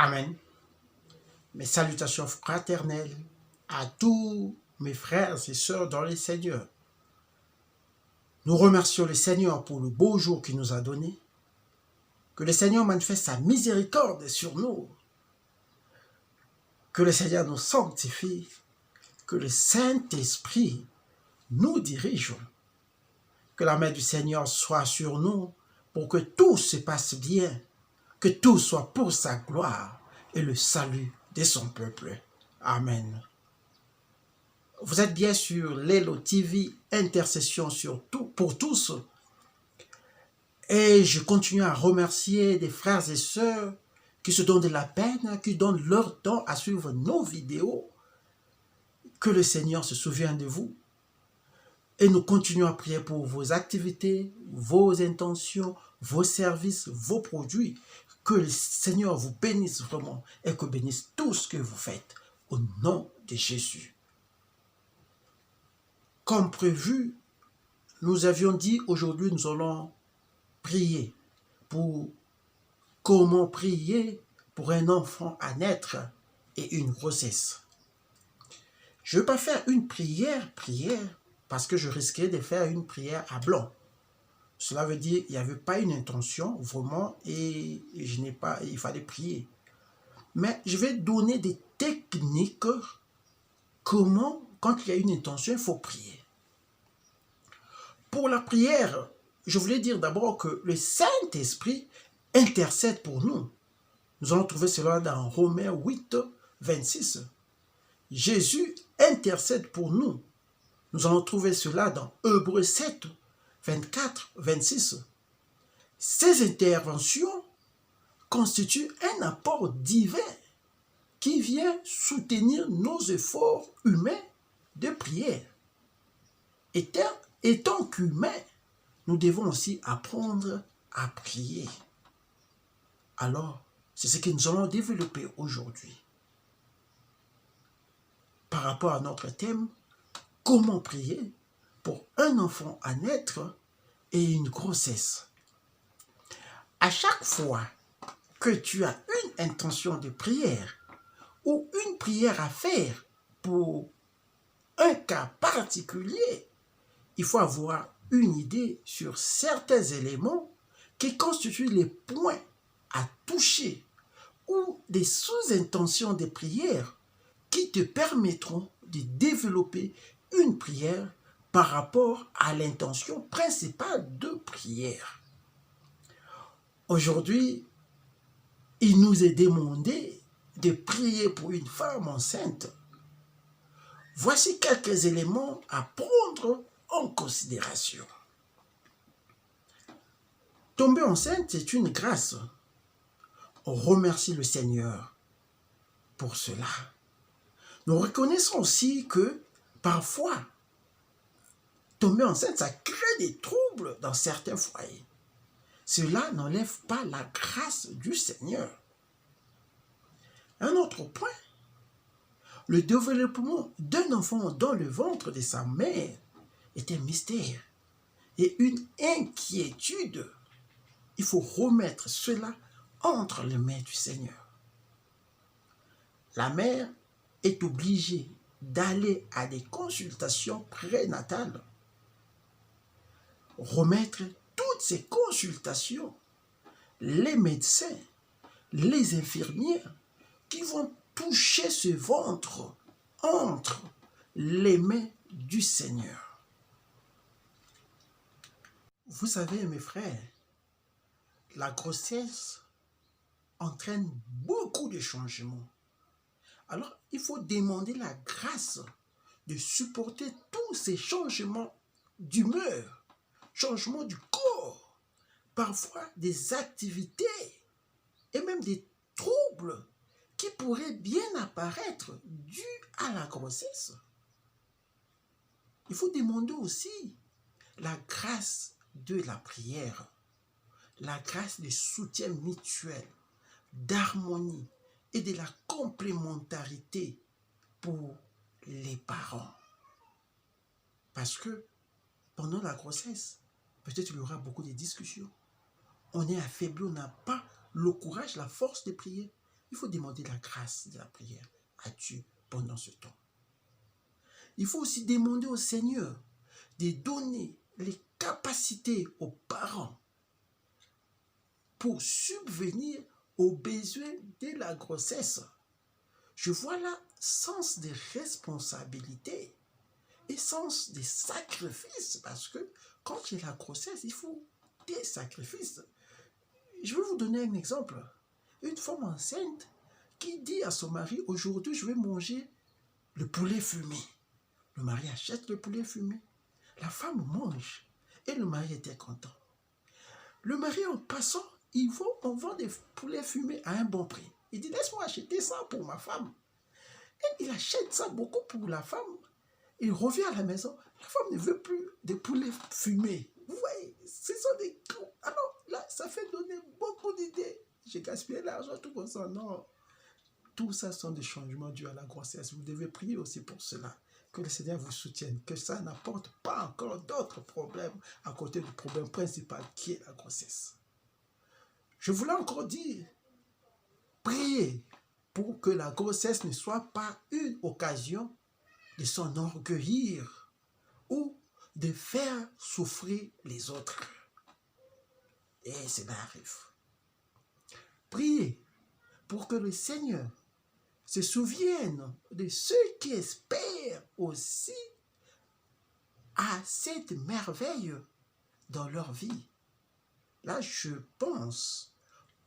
Amen. Mes salutations fraternelles à tous mes frères et sœurs dans le Seigneur. Nous remercions le Seigneur pour le beau jour qu'il nous a donné. Que le Seigneur manifeste sa miséricorde sur nous. Que le Seigneur nous sanctifie. Que le Saint-Esprit nous dirige. Que la main du Seigneur soit sur nous pour que tout se passe bien. Que tout soit pour sa gloire et le salut de son peuple. Amen. Vous êtes bien sur Lelo TV, intercession pour tous. Et je continue à remercier des frères et sœurs qui se donnent de la peine, qui donnent leur temps à suivre nos vidéos. Que le Seigneur se souvienne de vous. Et nous continuons à prier pour vos activités, vos intentions, vos services, vos produits. Que le Seigneur vous bénisse vraiment et que bénisse tout ce que vous faites. Au nom de Jésus. Comme prévu, nous avions dit aujourd'hui nous allons prier pour comment prier pour un enfant à naître et une grossesse. Je ne vais pas faire une prière, parce que je risquais de faire une prière à blanc. Cela veut dire qu'il n'y avait pas une intention vraiment et il fallait prier. Mais je vais donner des techniques comment, quand il y a une intention, il faut prier. Pour la prière, je voulais dire d'abord que le Saint-Esprit intercède pour nous. Nous allons trouver cela dans Romains 8, 26. Jésus intercède pour nous. Nous allons trouver cela dans Hébreux 7, 24, 26. Ces interventions constituent un apport divin qui vient soutenir nos efforts humains de prière. Étant qu'humains, nous devons aussi apprendre à prier. Alors, c'est ce que nous allons développer aujourd'hui. Par rapport à notre thème, comment prier pour un enfant à naître et une grossesse. À chaque fois que tu as une intention de prière ou une prière à faire pour un cas particulier, il faut avoir une idée sur certains éléments qui constituent les points à toucher ou des sous-intentions de prière qui te permettront de développer une prière par rapport à l'intention principale de prière. Aujourd'hui, il nous est demandé de prier pour une femme enceinte. Voici quelques éléments à prendre en considération. Tomber enceinte, c'est une grâce. On remercie le Seigneur pour cela. Nous reconnaissons aussi que parfois, tomber enceinte, ça crée des troubles dans certains foyers. Cela n'enlève pas la grâce du Seigneur. Un autre point, le développement d'un enfant dans le ventre de sa mère est un mystère et une inquiétude. Il faut remettre cela entre les mains du Seigneur. La mère est obligée d'aller à des consultations prénatales. Remettre toutes ces consultations, les médecins, les infirmières qui vont toucher ce ventre entre les mains du Seigneur. Vous savez, mes frères, la grossesse entraîne beaucoup de changements. Alors, il faut demander la grâce de supporter tous ces changements d'humeur, changements du corps, parfois des activités et même des troubles qui pourraient bien apparaître dus à la grossesse. Il faut demander aussi la grâce de la prière, la grâce de soutien mutuel, d'harmonie et de la complémentarité pour les parents. Parce que pendant la grossesse, peut-être il y aura beaucoup de discussions. On est affaibli, on n'a pas le courage, la force de prier. Il faut demander la grâce de la prière à Dieu pendant ce temps. Il faut aussi demander au Seigneur de donner les capacités aux parents pour subvenir aux besoins de la grossesse. Je vois là sens de responsabilité et sens de sacrifice, parce que quand il y a la grossesse, il faut des sacrifices. Je vais vous donner un exemple. Une femme enceinte qui dit à son mari, aujourd'hui je vais manger le poulet fumé. Le mari achète le poulet fumé. La femme mange et le mari était content. Le mari, en passant, on vend des poulets fumés à un bon prix. Il dit, laisse-moi acheter ça pour ma femme. Et il achète ça beaucoup pour la femme. Il revient à la maison. La femme ne veut plus de poulets fumés. Vous voyez, ce sont des coups. Alors là, ça fait donner beaucoup d'idées. J'ai gaspillé l'argent, tout comme ça. Non. Tout ça sont des changements dus à la grossesse. Vous devez prier aussi pour cela. Que le Seigneur vous soutienne. Que ça n'apporte pas encore d'autres problèmes à côté du problème principal qui est la grossesse. Je voulais encore dire, priez pour que la grossesse ne soit pas une occasion de s'enorgueillir ou de faire souffrir les autres. Et cela arrive. Priez pour que le Seigneur se souvienne de ceux qui espèrent aussi à cette merveille dans leur vie. Là, je pense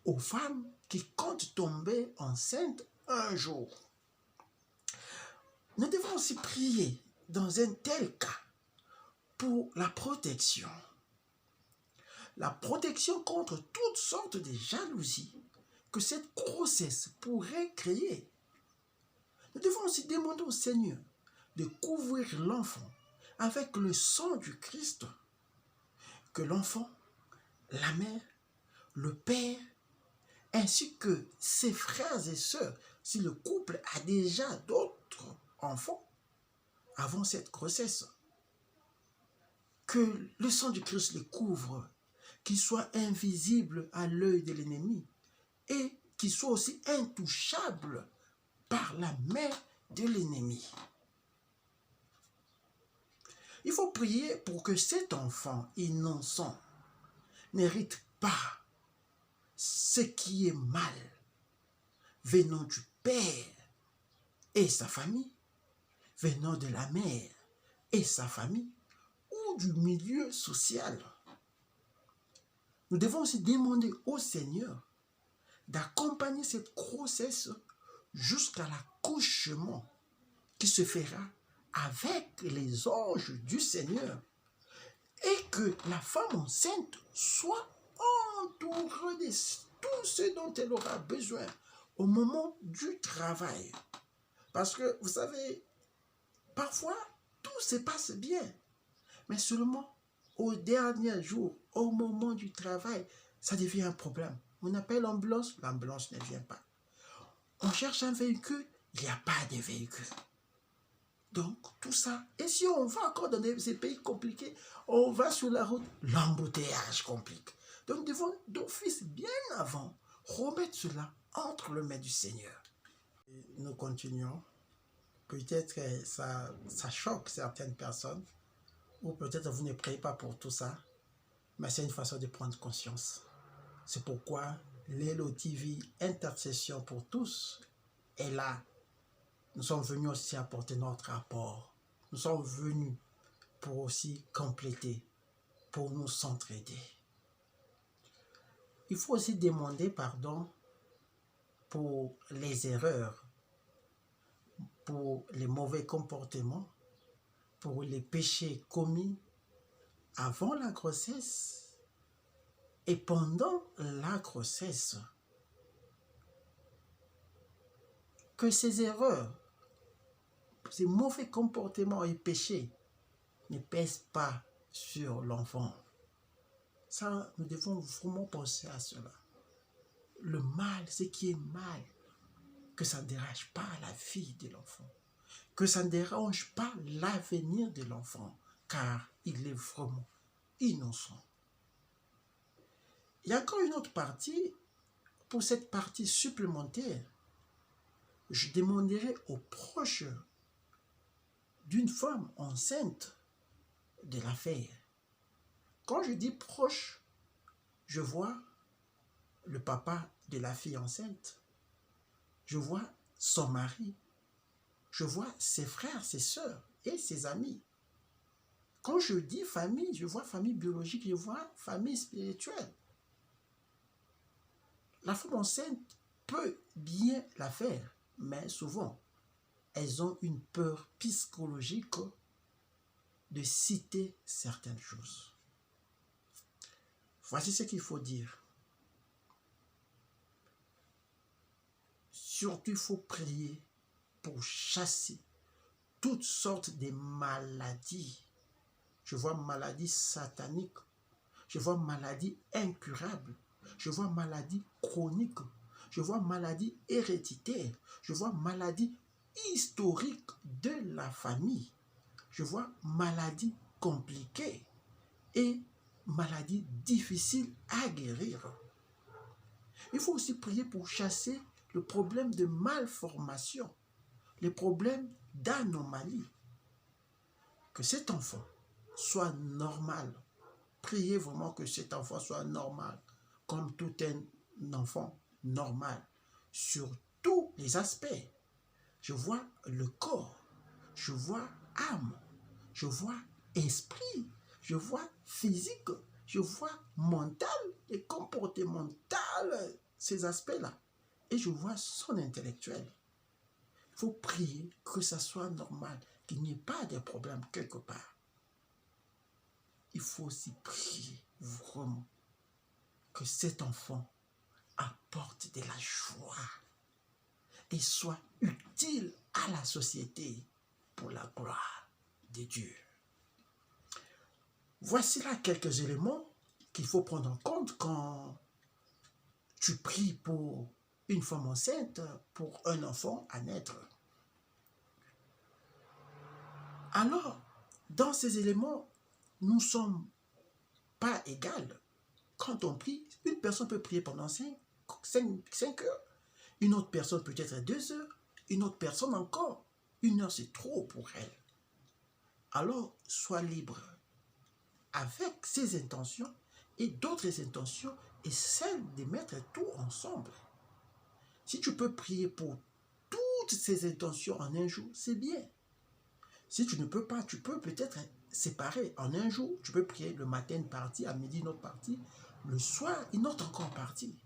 aux femmes qui comptent tomber enceintes un jour. Nous devons aussi prier dans un tel cas pour la protection. La protection contre toutes sortes de jalousies que cette grossesse pourrait créer. Nous devons aussi demander au Seigneur de couvrir l'enfant avec le sang du Christ. Que l'enfant, la mère, le père, ainsi que ses frères et sœurs, si le couple a déjà d'autres enfants avant cette grossesse, que le sang du Christ les couvre, qu'il soit invisible à l'œil de l'ennemi et qu'il soit aussi intouchable par la main de l'ennemi. Il faut prier pour que cet enfant innocent n'hérite pas ce qui est mal venant du père et sa famille, venant de la mère et sa famille, ou du milieu social. Nous devons aussi demander au Seigneur d'accompagner cette grossesse jusqu'à l'accouchement qui se fera avec les anges du Seigneur, et que la femme enceinte soit entourée de tout ce dont elle aura besoin au moment du travail. Parce que, vous savez, parfois, tout se passe bien, mais seulement au dernier jour, au moment du travail, ça devient un problème. On appelle l'ambulance, l'ambulance ne vient pas. On cherche un véhicule, il n'y a pas de véhicule. Donc, tout ça. Et si on va encore dans ces pays compliqués, on va sur la route, l'embouteillage complique. Donc, nous devons d'office, bien avant, remettre cela entre les mains du Seigneur. Et nous continuons. Peut-être que ça choque certaines personnes, ou peut-être vous ne priez pas pour tout ça, mais c'est une façon de prendre conscience. C'est pourquoi l'Elo TV Intercession pour tous est là. Nous sommes venus aussi apporter notre apport. Nous sommes venus pour aussi compléter, pour nous s'entraider. Il faut aussi demander pardon pour les erreurs, pour les mauvais comportements, pour les péchés commis avant la grossesse et pendant la grossesse. Que ces erreurs, ces mauvais comportements et péchés ne pèsent pas sur l'enfant. Ça, nous devons vraiment penser à cela. Le mal, ce qui est mal, que ça ne dérange pas la vie de l'enfant, que ça ne dérange pas l'avenir de l'enfant, car il est vraiment innocent. Il y a encore une autre partie, pour cette partie supplémentaire, je demanderai aux proches d'une femme enceinte de la faire. Quand je dis proche, je vois le papa de la fille enceinte, je vois son mari, je vois ses frères, ses sœurs et ses amis. Quand je dis famille, je vois famille biologique, je vois famille spirituelle. La femme enceinte peut bien la faire, mais souvent, elles ont une peur psychologique de citer certaines choses. Voici ce qu'il faut dire. Surtout, il faut prier pour chasser toutes sortes de maladies. Je vois maladies sataniques, je vois maladies incurables, je vois maladies chroniques, je vois maladies héréditaires, je vois maladies historiques de la famille, je vois maladies compliquées et maladies difficiles à guérir. Il faut aussi prier pour chasser le problème de malformation, les problèmes d'anomalie. Que cet enfant soit normal. Priez vraiment que cet enfant soit normal, comme tout un enfant normal, sur tous les aspects. Je vois le corps, je vois âme, je vois esprit, je vois physique, je vois mental et comportemental, ces aspects-là. Et je vois son intellectuel. Il faut prier que ça soit normal, qu'il n'y ait pas de problème quelque part. Il faut aussi prier vraiment que cet enfant apporte de la joie et soit utile à la société pour la gloire de Dieu. Voici là quelques éléments qu'il faut prendre en compte quand tu pries pour une femme enceinte, pour un enfant à naître. Alors, dans ces éléments, nous ne sommes pas égales. Quand on prie, une personne peut prier pendant 5 heures, une autre personne peut-être 2 heures, une autre personne encore, 1 heure c'est trop pour elle. Alors, sois libre avec ses intentions et d'autres intentions et celles de mettre tout ensemble. Si tu peux prier pour toutes ces intentions en un jour, c'est bien. Si tu ne peux pas, tu peux peut-être séparer. En un jour, tu peux prier le matin une partie, à midi une autre partie, le soir une autre encore partie.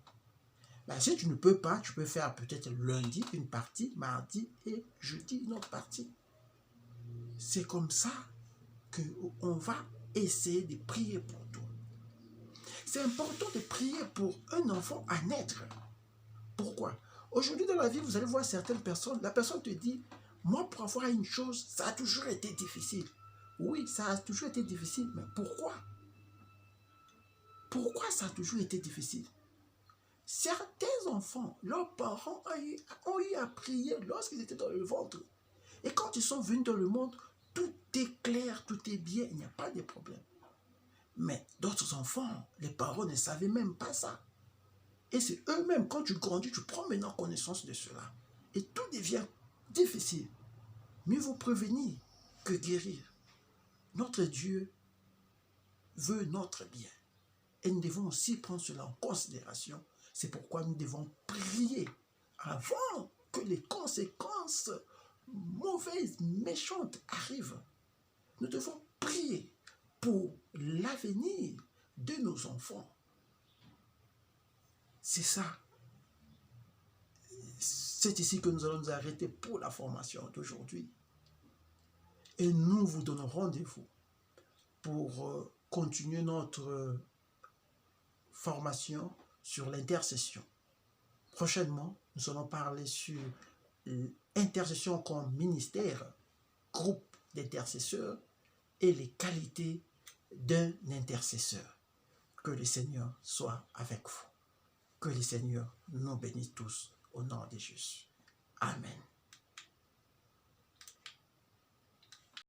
Ben, si tu ne peux pas, tu peux faire peut-être lundi une partie, mardi et jeudi une autre partie. C'est comme ça qu'on va essayer de prier pour toi. C'est important de prier pour un enfant à naître. Pourquoi? Aujourd'hui dans la vie, vous allez voir certaines personnes, la personne te dit, moi pour avoir une chose, ça a toujours été difficile. Oui, ça a toujours été difficile, mais pourquoi? Pourquoi ça a toujours été difficile? Certains enfants, leurs parents ont eu à prier lorsqu'ils étaient dans le ventre. Et quand ils sont venus dans le monde, tout est clair, tout est bien, il n'y a pas de problème. Mais d'autres enfants, les parents ne savaient même pas ça. Et c'est eux-mêmes, quand tu grandis, tu prends maintenant connaissance de cela. Et tout devient difficile. Mieux vaut prévenir que guérir. Notre Dieu veut notre bien. Et nous devons aussi prendre cela en considération. C'est pourquoi nous devons prier avant que les conséquences mauvaises, méchantes arrivent. Nous devons prier pour l'avenir de nos enfants. C'est ça. C'est ici que nous allons nous arrêter pour la formation d'aujourd'hui. Et nous vous donnons rendez-vous pour continuer notre formation sur l'intercession. Prochainement, nous allons parler sur l'intercession comme ministère, groupe d'intercesseurs et les qualités d'un intercesseur. Que le Seigneur soit avec vous. Que le Seigneur nous bénisse tous au nom de Jésus. Amen.